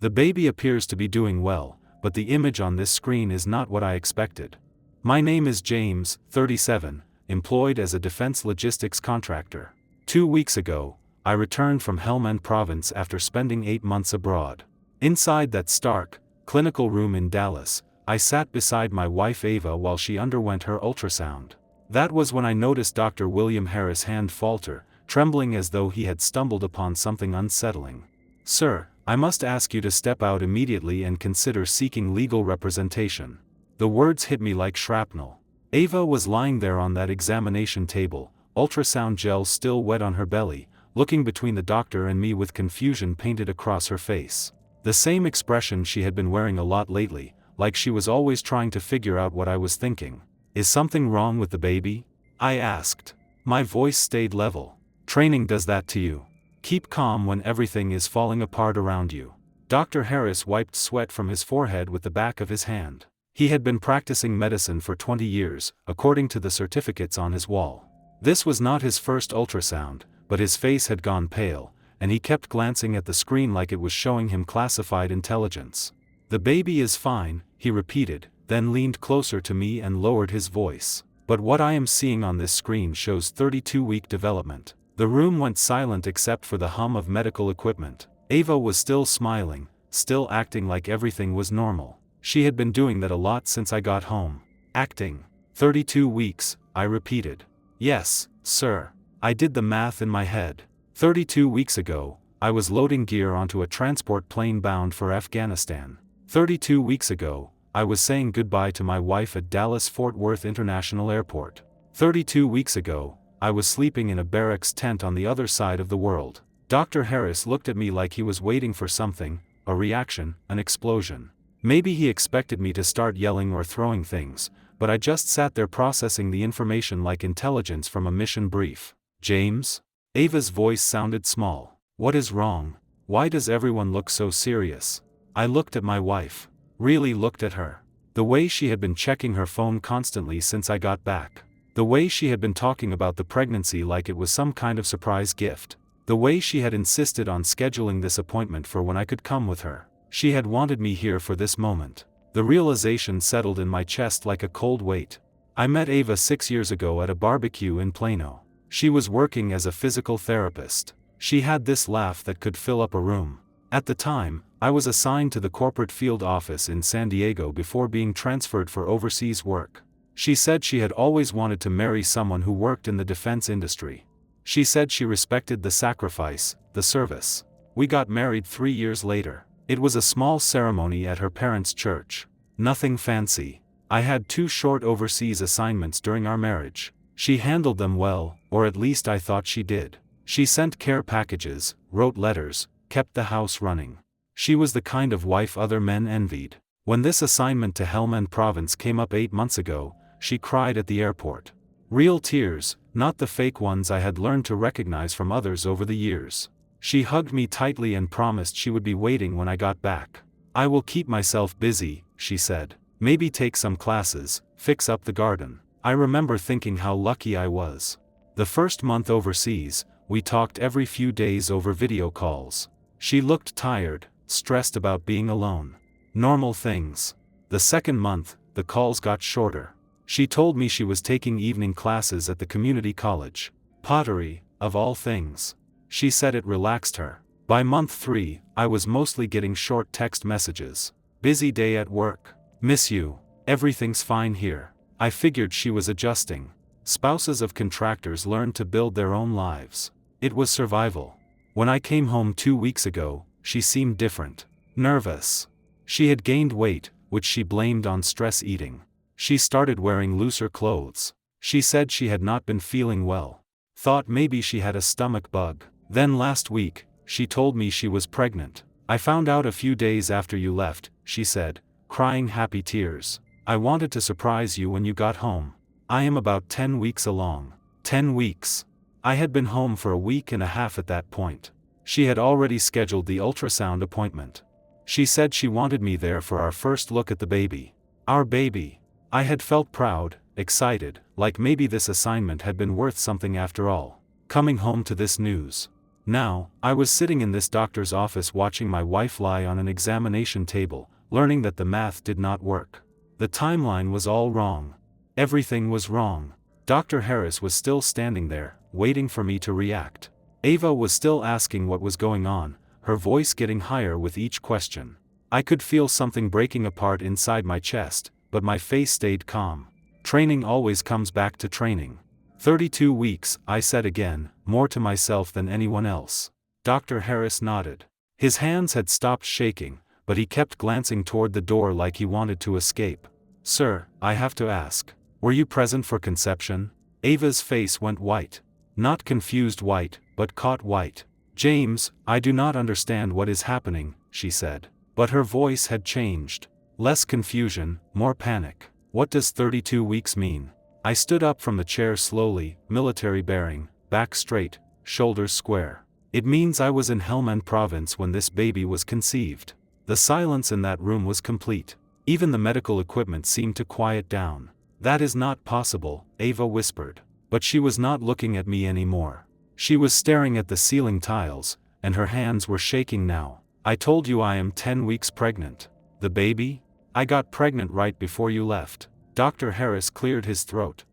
The baby appears to be doing well, but the image on this screen is not what I expected. My name is James, 37, employed as a defense logistics contractor. 2 weeks ago, I returned from Helmand province after spending 8 months abroad. Inside that stark, clinical room in Dallas, I sat beside my wife Ava while she underwent her ultrasound. That was when I noticed Dr. William Harris' hand falter, trembling as though he had stumbled upon something unsettling. "Sir, I must ask you to step out immediately and consider seeking legal representation." The words hit me like shrapnel. Ava was lying there on that examination table, ultrasound gel still wet on her belly, looking between the doctor and me with confusion painted across her face. The same expression she had been wearing a lot lately, like she was always trying to figure out what I was thinking. "Is something wrong with the baby?" I asked. My voice stayed level. "Training does that to you. Keep calm when everything is falling apart around you." Dr. Harris wiped sweat from his forehead with the back of his hand. He had been practicing medicine for 20 years, according to the certificates on his wall. This was not his first ultrasound, but his face had gone pale, and he kept glancing at the screen like it was showing him classified intelligence. "The baby is fine," he repeated, then leaned closer to me and lowered his voice. "But what I am seeing on this screen shows 32-week development." The room went silent except for the hum of medical equipment. Ava was still smiling, still acting like everything was normal. She had been doing that a lot since I got home. "Acting. 32 weeks, I repeated. "Yes, sir." I did the math in my head. 32 weeks ago, I was loading gear onto a transport plane bound for Afghanistan. 32 weeks ago, I was saying goodbye to my wife at Dallas-Fort Worth International Airport. 32 weeks ago, I was sleeping in a barracks tent on the other side of the world. Dr. Harris looked at me like he was waiting for something, a reaction, an explosion. Maybe he expected me to start yelling or throwing things, but I just sat there processing the information like intelligence from a mission brief. "James?" Ava's voice sounded small. "What is wrong? Why does everyone look so serious?" I looked at my wife. Really looked at her. The way she had been checking her phone constantly since I got back. The way she had been talking about the pregnancy like it was some kind of surprise gift. The way she had insisted on scheduling this appointment for when I could come with her. She had wanted me here for this moment. The realization settled in my chest like a cold weight. I met Ava 6 years ago at a barbecue in Plano. She was working as a physical therapist. She had this laugh that could fill up a room. At the time, I was assigned to the corporate field office in San Diego before being transferred for overseas work. She said she had always wanted to marry someone who worked in the defense industry. She said she respected the sacrifice, the service. We got married 3 years later. It was a small ceremony at her parents' church. Nothing fancy. I had 2 short overseas assignments during our marriage. She handled them well, or at least I thought she did. She sent care packages, wrote letters, kept the house running. She was the kind of wife other men envied. When this assignment to Helmand province came up 8 months ago, she cried at the airport. Real tears, not the fake ones I had learned to recognize from others over the years. She hugged me tightly and promised she would be waiting when I got back. "I will keep myself busy," she said. "Maybe take some classes, fix up the garden." I remember thinking how lucky I was. The first month overseas, we talked every few days over video calls. She looked tired, stressed about being alone. Normal things. The second month, the calls got shorter. She told me she was taking evening classes at the community college. Pottery, of all things. She said it relaxed her. By month 3, I was mostly getting short text messages. "Busy day at work. Miss you. Everything's fine here." I figured she was adjusting. Spouses of contractors learned to build their own lives. It was survival. When I came home 2 weeks ago, she seemed different. Nervous. She had gained weight, which she blamed on stress eating. She started wearing looser clothes. She said she had not been feeling well. Thought maybe she had a stomach bug. Then last week, she told me she was pregnant. "I found out a few days after you left," she said, crying happy tears. "I wanted to surprise you when you got home. I am about 10 weeks along." 10 weeks. I had been home for a week and a half at that point. She had already scheduled the ultrasound appointment. She said she wanted me there for our first look at the baby. Our baby. I had felt proud, excited, like maybe this assignment had been worth something after all. Coming home to this news. Now, I was sitting in this doctor's office watching my wife lie on an examination table, learning that the math did not work. The timeline was all wrong. Everything was wrong. Dr. Harris was still standing there, waiting for me to react. Ava was still asking what was going on, her voice getting higher with each question. I could feel something breaking apart inside my chest, but my face stayed calm. Training always comes back to training. 32 weeks, I said again, more to myself than anyone else. Dr. Harris nodded. His hands had stopped shaking, but he kept glancing toward the door like he wanted to escape. Sir, I have to ask, were you present for conception? Ava's face went white. Not confused white, but caught white. James, I do not understand what is happening, she said. But her voice had changed. Less confusion, more panic. What does 32 weeks mean? I stood up from the chair slowly, military bearing, back straight, shoulders square. It means I was in Helmand province when this baby was conceived. The silence in that room was complete. Even the medical equipment seemed to quiet down. That is not possible, Ava whispered. But she was not looking at me anymore. She was staring at the ceiling tiles, and her hands were shaking now. I told you I am 10 weeks pregnant. The baby? I got pregnant right before you left. Dr. Harris cleared his throat.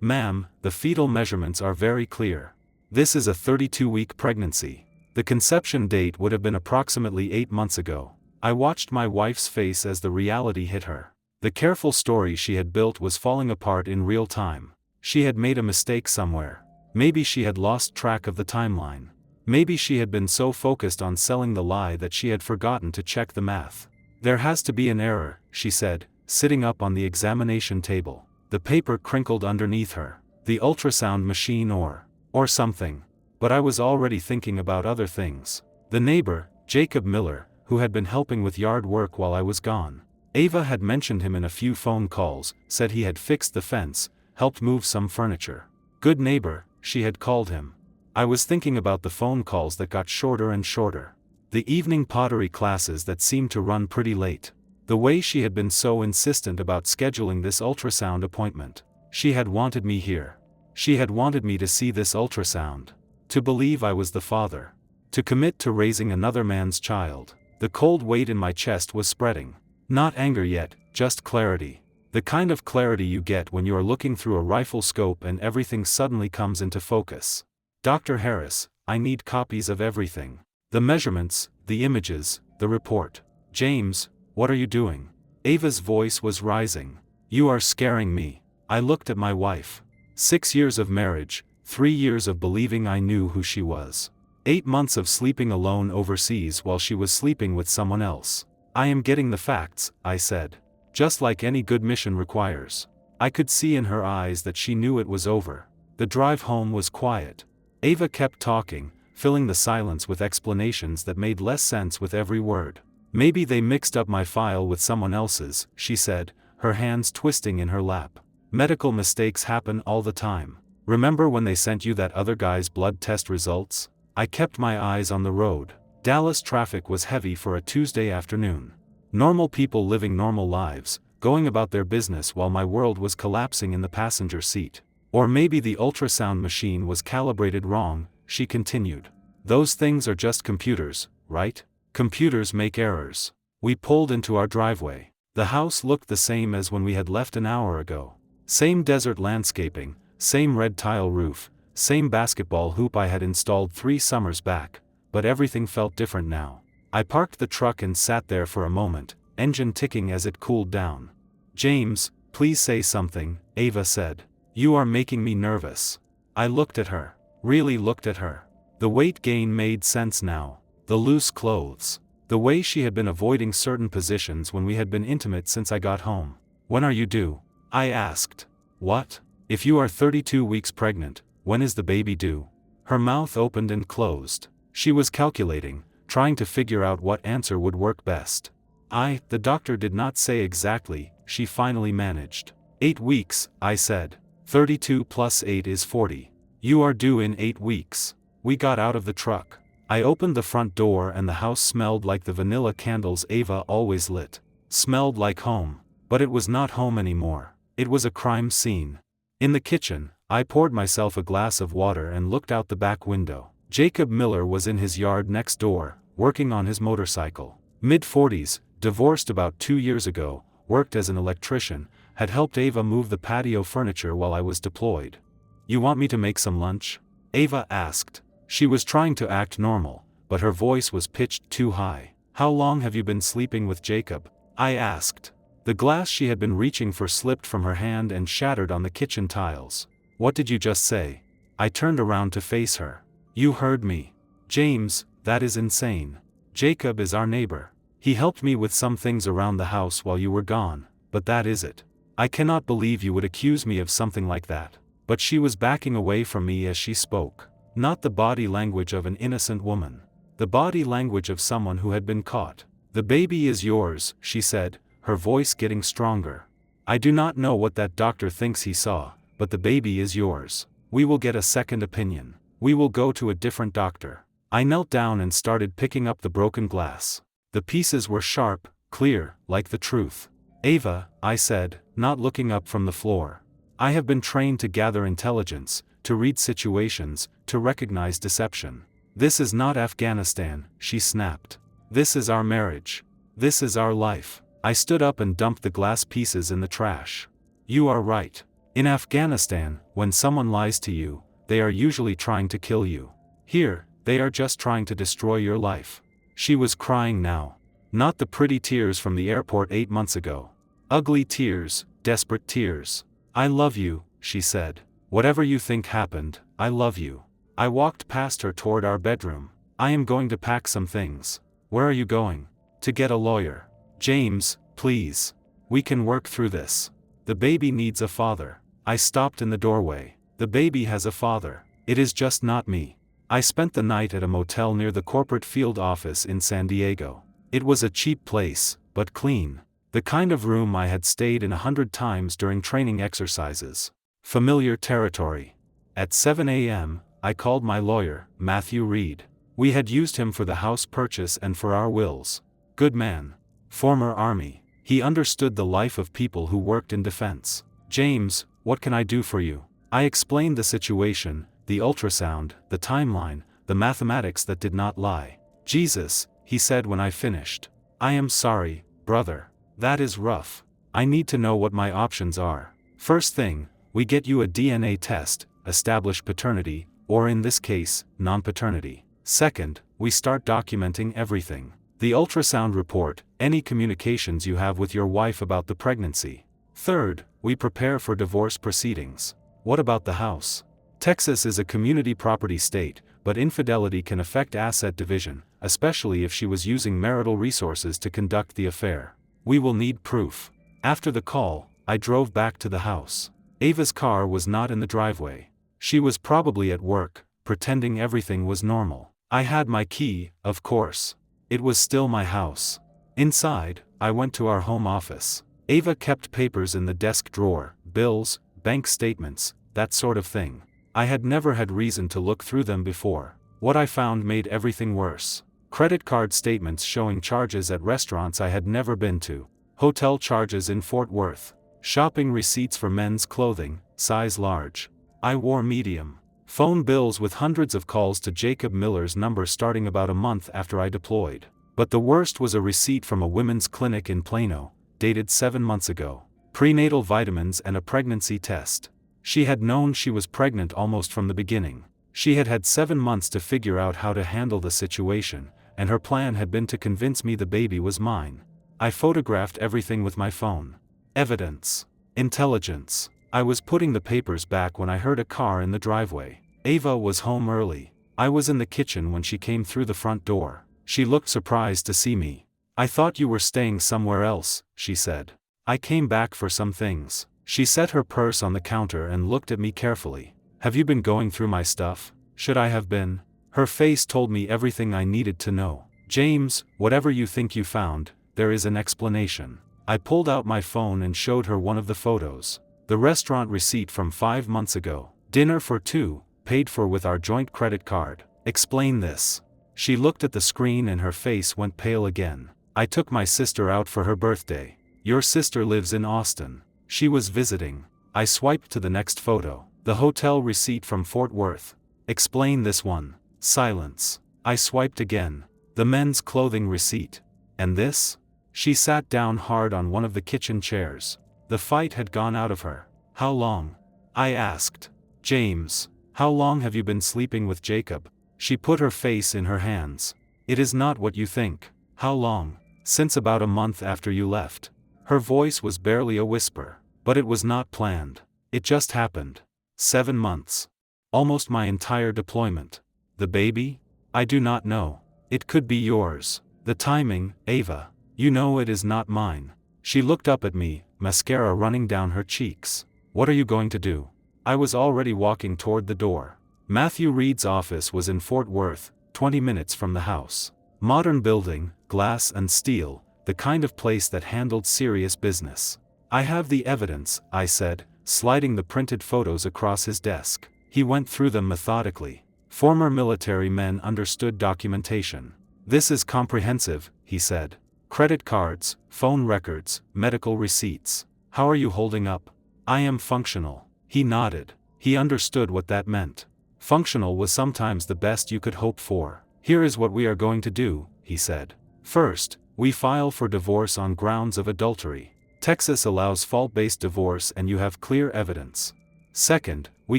Ma'am, the fetal measurements are very clear. This is a 32-week pregnancy. The conception date would have been approximately 8 months ago. I watched my wife's face as the reality hit her. The careful story she had built was falling apart in real time. She had made a mistake somewhere. Maybe she had lost track of the timeline. Maybe she had been so focused on selling the lie that she had forgotten to check the math. There has to be an error, she said, sitting up on the examination table. The paper crinkled underneath her. The ultrasound machine or something. But I was already thinking about other things. The neighbor, Jacob Miller, who had been helping with yard work while I was gone. Ava had mentioned him in a few phone calls, said he had fixed the fence, helped move some furniture. Good neighbor, she had called him. I was thinking about the phone calls that got shorter and shorter. The evening pottery classes that seemed to run pretty late. The way she had been so insistent about scheduling this ultrasound appointment. She had wanted me here. She had wanted me to see this ultrasound. To believe I was the father. To commit to raising another man's child. The cold weight in my chest was spreading. Not anger yet, just clarity. The kind of clarity you get when you are looking through a rifle scope and everything suddenly comes into focus. Dr. Harris, I need copies of everything. The measurements, the images, the report. James, what are you doing? Ava's voice was rising. You are scaring me. I looked at my wife. 6 years of marriage, 3 years of believing I knew who she was. 8 months of sleeping alone overseas while she was sleeping with someone else. I am getting the facts, I said. Just like any good mission requires. I could see in her eyes that she knew it was over. The drive home was quiet. Ava kept talking, filling the silence with explanations that made less sense with every word. Maybe they mixed up my file with someone else's, she said, her hands twisting in her lap. Medical mistakes happen all the time. Remember when they sent you that other guy's blood test results? I kept my eyes on the road. Dallas traffic was heavy for a Tuesday afternoon. Normal people living normal lives, going about their business while my world was collapsing in the passenger seat. Or maybe the ultrasound machine was calibrated wrong, she continued. Those things are just computers, right? Computers make errors. We pulled into our driveway. The house looked the same as when we had left an hour ago. Same desert landscaping, same red tile roof, same basketball hoop I had installed 3 summers back, but everything felt different now. I parked the truck and sat there for a moment, engine ticking as it cooled down. James, please say something, Ava said. You are making me nervous. I looked at her. Really looked at her. The weight gain made sense now. The loose clothes. The way she had been avoiding certain positions when we had been intimate since I got home. When are you due? I asked. What? If you are 32 weeks pregnant, when is the baby due? Her mouth opened and closed. She was calculating, trying to figure out what answer would work best. The doctor did not say exactly, she finally managed. 8 weeks, I said. 32 plus 8 is 40. You are due in 8 weeks. We got out of the truck. I opened the front door and the house smelled like the vanilla candles Ava always lit. Smelled like home. But it was not home anymore. It was a crime scene. In the kitchen, I poured myself a glass of water and looked out the back window. Jacob Miller was in his yard next door, working on his motorcycle. Mid-40s, divorced about 2 years ago, worked as an electrician, had helped Ava move the patio furniture while I was deployed. "You want me to make some lunch?" Ava asked. She was trying to act normal, but her voice was pitched too high. "How long have you been sleeping with Jacob?" I asked. The glass she had been reaching for slipped from her hand and shattered on the kitchen tiles. "What did you just say?" I turned around to face her. "You heard me. James, that is insane. Jacob is our neighbor. He helped me with some things around the house while you were gone, but that is it. I cannot believe you would accuse me of something like that." But she was backing away from me as she spoke. Not the body language of an innocent woman. The body language of someone who had been caught. "The baby is yours," she said, her voice getting stronger. "I do not know what that doctor thinks he saw, but the baby is yours. We will get a second opinion. We will go to a different doctor." I knelt down and started picking up the broken glass. The pieces were sharp, clear, like the truth. "Ava," I said, not looking up from the floor. "I have been trained to gather intelligence, to read situations, to recognize deception. This is not Afghanistan," she snapped. "This is our marriage. This is our life." I stood up and dumped the glass pieces in the trash. "You are right. In Afghanistan, when someone lies to you, they are usually trying to kill you. Here, they are just trying to destroy your life." She was crying now. Not the pretty tears from the airport 8 months ago. Ugly tears, desperate tears. "I love you," she said. "Whatever you think happened, I love you." I walked past her toward our bedroom. "I am going to pack some things." "Where are you going?" "To get a lawyer." "James, please. We can work through this. The baby needs a father." I stopped in the doorway. "The baby has a father. It is just not me." I spent the night at a motel near the corporate field office in San Diego. It was a cheap place, but clean. The kind of room I had stayed in 100 times during training exercises. Familiar territory. At 7 a.m., I called my lawyer, Matthew Reed. We had used him for the house purchase and for our wills. Good man. Former Army. He understood the life of people who worked in defense. "James, what can I do for you?" I explained the situation, the ultrasound, the timeline, the mathematics that did not lie. "Jesus," he said when I finished. "I am sorry, brother. That is rough. I need to know what my options are. First thing, we get you a DNA test, establish paternity, or in this case, non-paternity. Second, we start documenting everything. The ultrasound report, any communications you have with your wife about the pregnancy. Third, we prepare for divorce proceedings. What about the house? Texas is a community property state, but infidelity can affect asset division, especially if she was using marital resources to conduct the affair. We will need proof." After the call, I drove back to the house. Ava's car was not in the driveway. She was probably at work, pretending everything was normal. I had my key, of course. It was still my house. Inside, I went to our home office. Ava kept papers in the desk drawer, bills, bank statements, that sort of thing. I had never had reason to look through them before. What I found made everything worse. Credit card statements showing charges at restaurants I had never been to. Hotel charges in Fort Worth. Shopping receipts for men's clothing, size large. I wore medium. Phone bills with hundreds of calls to Jacob Miller's number starting about a month after I deployed. But the worst was a receipt from a women's clinic in Plano, dated 7 months ago. Prenatal vitamins and a pregnancy test. She had known she was pregnant almost from the beginning. She had had 7 months to figure out how to handle the situation, and her plan had been to convince me the baby was mine. I photographed everything with my phone. Evidence. Intelligence. I was putting the papers back when I heard a car in the driveway. Ava was home early. I was in the kitchen when she came through the front door. She looked surprised to see me. "I thought you were staying somewhere else," she said. "I came back for some things." She set her purse on the counter and looked at me carefully. "Have you been going through my stuff?" "Should I have been?" Her face told me everything I needed to know. "James, whatever you think you found, there is an explanation." I pulled out my phone and showed her one of the photos. The restaurant receipt from 5 months ago. Dinner for 2, paid for with our joint credit card. "Explain this." She looked at the screen and her face went pale again. "I took my sister out for her birthday. Your sister lives in Austin. She was visiting." I swiped to the next photo. The hotel receipt from Fort Worth. "Explain this one." Silence. I swiped again. The men's clothing receipt. And this? She sat down hard on one of the kitchen chairs. The fight had gone out of her. How long? I asked. James, how long have you been sleeping with Jacob? She put her face in her hands. It is not what you think. How long? Since about a month after you left. Her voice was barely a whisper. But it was not planned. It just happened. 7 months. Almost my entire deployment. The baby? I do not know. It could be yours. The timing, Ava. You know it is not mine. She looked up at me, mascara running down her cheeks. What are you going to do? I was already walking toward the door. Matthew Reed's office was in Fort Worth, 20 minutes from the house. Modern building, glass and steel, the kind of place that handled serious business. I have the evidence, I said, sliding the printed photos across his desk. He went through them methodically. Former military men understood documentation. This is comprehensive, he said. Credit cards, phone records, medical receipts. How are you holding up? I am functional. He nodded. He understood what that meant. Functional was sometimes the best you could hope for. Here is what we are going to do, he said. First, we file for divorce on grounds of adultery. Texas allows fault-based divorce and you have clear evidence. Second, we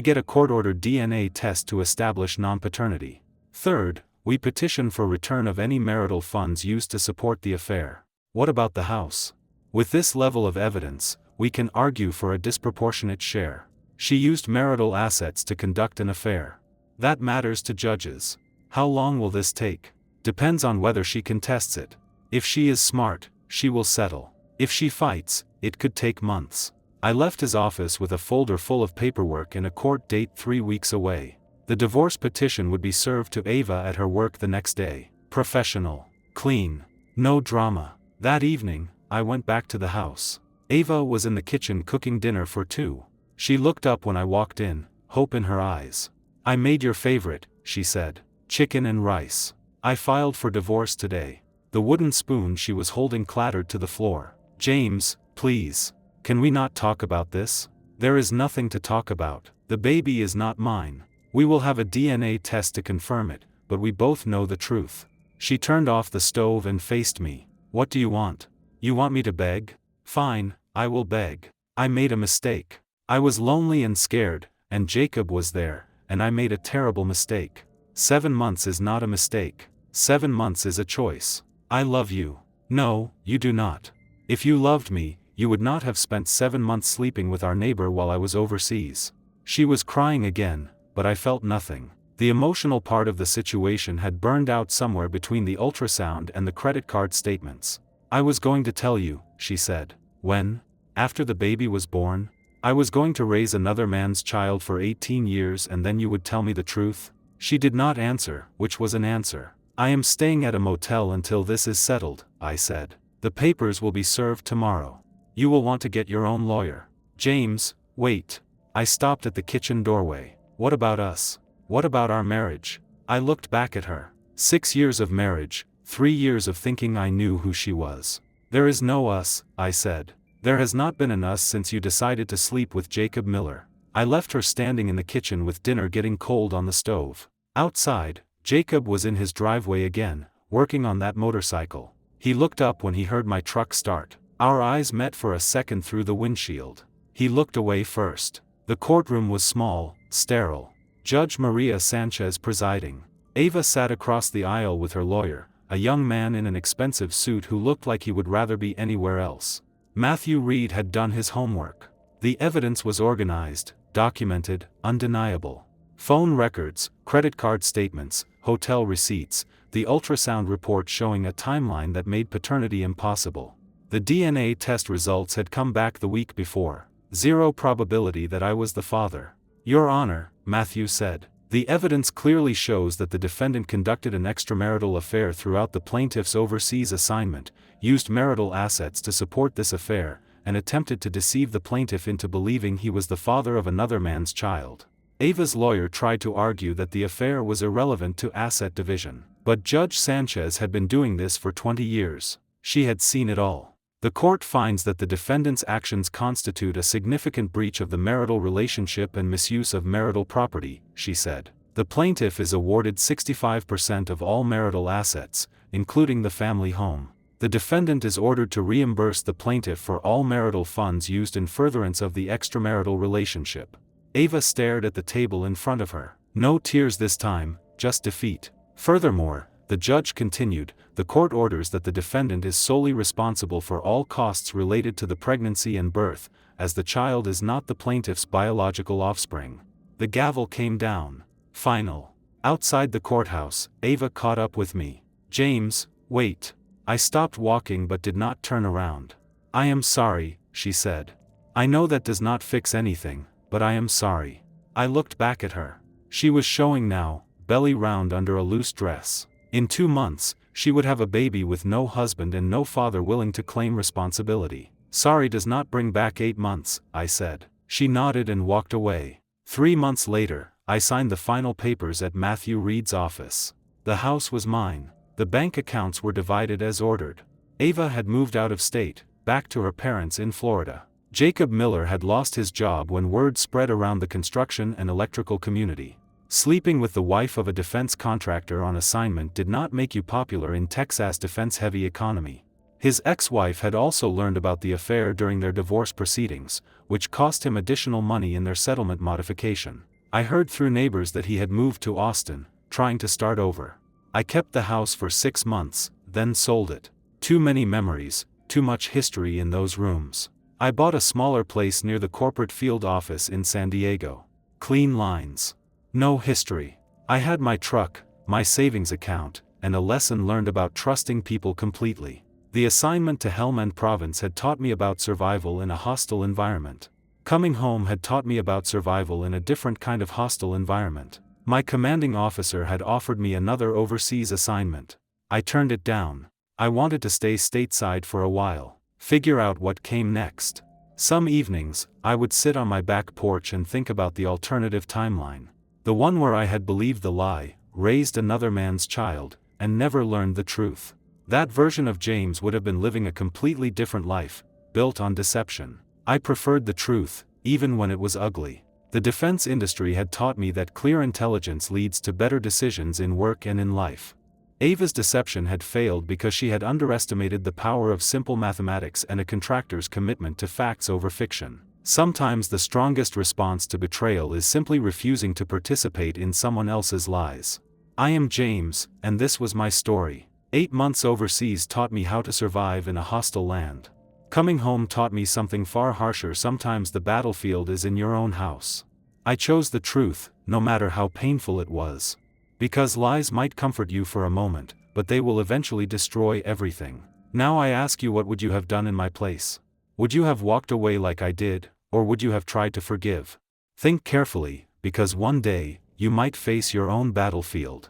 get a court-ordered DNA test to establish non-paternity. Third, we petition for return of any marital funds used to support the affair. What about the house? With this level of evidence, we can argue for a disproportionate share. She used marital assets to conduct an affair. That matters to judges. How long will this take? Depends on whether she contests it. If she is smart, she will settle. If she fights, it could take months. I left his office with a folder full of paperwork and a court date 3 weeks away. The divorce petition would be served to Ava at her work the next day. Professional. Clean. No drama. That evening, I went back to the house. Ava was in the kitchen cooking dinner for 2. She looked up when I walked in, hope in her eyes. I made your favorite, she said. Chicken and rice. I filed for divorce today. The wooden spoon she was holding clattered to the floor. James, please. Can we not talk about this? There is nothing to talk about. The baby is not mine. We will have a DNA test to confirm it, but we both know the truth. She turned off the stove and faced me. What do you want? You want me to beg? Fine, I will beg. I made a mistake. I was lonely and scared, and Jacob was there, and I made a terrible mistake. 7 months is not a mistake. 7 months is a choice. I love you. No, you do not. If you loved me, you would not have spent 7 months sleeping with our neighbor while I was overseas. She was crying again, but I felt nothing. The emotional part of the situation had burned out somewhere between the ultrasound and the credit card statements. I was going to tell you, she said. When? After the baby was born? I was going to raise another man's child for 18 years and then you would tell me the truth? She did not answer, which was an answer. I am staying at a motel until this is settled, I said. The papers will be served tomorrow. You will want to get your own lawyer. James, wait. I stopped at the kitchen doorway. What about us? What about our marriage? I looked back at her. 6 years of marriage, 3 years of thinking I knew who she was. There is no us, I said. There has not been an us since you decided to sleep with Jacob Miller. I left her standing in the kitchen with dinner getting cold on the stove. Outside, Jacob was in his driveway again, working on that motorcycle. He looked up when he heard my truck start. Our eyes met for a second through the windshield. He looked away first. The courtroom was small, sterile. Judge Maria Sanchez presiding. Ava sat across the aisle with her lawyer, a young man in an expensive suit who looked like he would rather be anywhere else. Matthew Reed had done his homework. The evidence was organized, documented, undeniable. Phone records, credit card statements, hotel receipts, the ultrasound report showing a timeline that made paternity impossible. The DNA test results had come back the week before. 0 probability that I was the father. Your Honor, Matthew said. The evidence clearly shows that the defendant conducted an extramarital affair throughout the plaintiff's overseas assignment, used marital assets to support this affair, and attempted to deceive the plaintiff into believing he was the father of another man's child. Ava's lawyer tried to argue that the affair was irrelevant to asset division. But Judge Sanchez had been doing this for 20 years. She had seen it all. The court finds that the defendant's actions constitute a significant breach of the marital relationship and misuse of marital property, she said. The plaintiff is awarded 65% of all marital assets, including the family home. The defendant is ordered to reimburse the plaintiff for all marital funds used in furtherance of the extramarital relationship. Ava stared at the table in front of her. No tears this time, just defeat. Furthermore, the judge continued, the court orders that the defendant is solely responsible for all costs related to the pregnancy and birth, as the child is not the plaintiff's biological offspring. The gavel came down. Final. Outside the courthouse, Ava caught up with me. James, wait. I stopped walking but did not turn around. I am sorry, she said. I know that does not fix anything, but I am sorry. I looked back at her. She was showing now, belly round under a loose dress. In 2 months, she would have a baby with no husband and no father willing to claim responsibility. Sorry does not bring back 8 months, I said. She nodded and walked away. 3 months later, I signed the final papers at Matthew Reed's office. The house was mine. The bank accounts were divided as ordered. Ava had moved out of state, back to her parents in Florida. Jacob Miller had lost his job when word spread around the construction and electrical community. Sleeping with the wife of a defense contractor on assignment did not make you popular in Texas' defense-heavy economy. His ex-wife had also learned about the affair during their divorce proceedings, which cost him additional money in their settlement modification. I heard through neighbors that he had moved to Austin, trying to start over. I kept the house for 6 months, then sold it. Too many memories, too much history in those rooms. I bought a smaller place near the corporate field office in San Diego. Clean lines. No history. I had my truck, my savings account, and a lesson learned about trusting people completely. The assignment to Helmand province had taught me about survival in a hostile environment. Coming home had taught me about survival in a different kind of hostile environment. My commanding officer had offered me another overseas assignment. I turned it down. I wanted to stay stateside for a while, figure out what came next. Some evenings, I would sit on my back porch and think about the alternative timeline. The one where I had believed the lie, raised another man's child, and never learned the truth. That version of James would have been living a completely different life, built on deception. I preferred the truth, even when it was ugly. The defense industry had taught me that clear intelligence leads to better decisions in work and in life. Ava's deception had failed because she had underestimated the power of simple mathematics and a contractor's commitment to facts over fiction. Sometimes the strongest response to betrayal is simply refusing to participate in someone else's lies. I am James, and this was my story. 8 months overseas taught me how to survive in a hostile land. Coming home taught me something far harsher. Sometimes the battlefield is in your own house. I chose the truth, no matter how painful it was. Because lies might comfort you for a moment, but they will eventually destroy everything. Now I ask you, what would you have done in my place? Would you have walked away like I did, or would you have tried to forgive? Think carefully, because one day, you might face your own battlefield.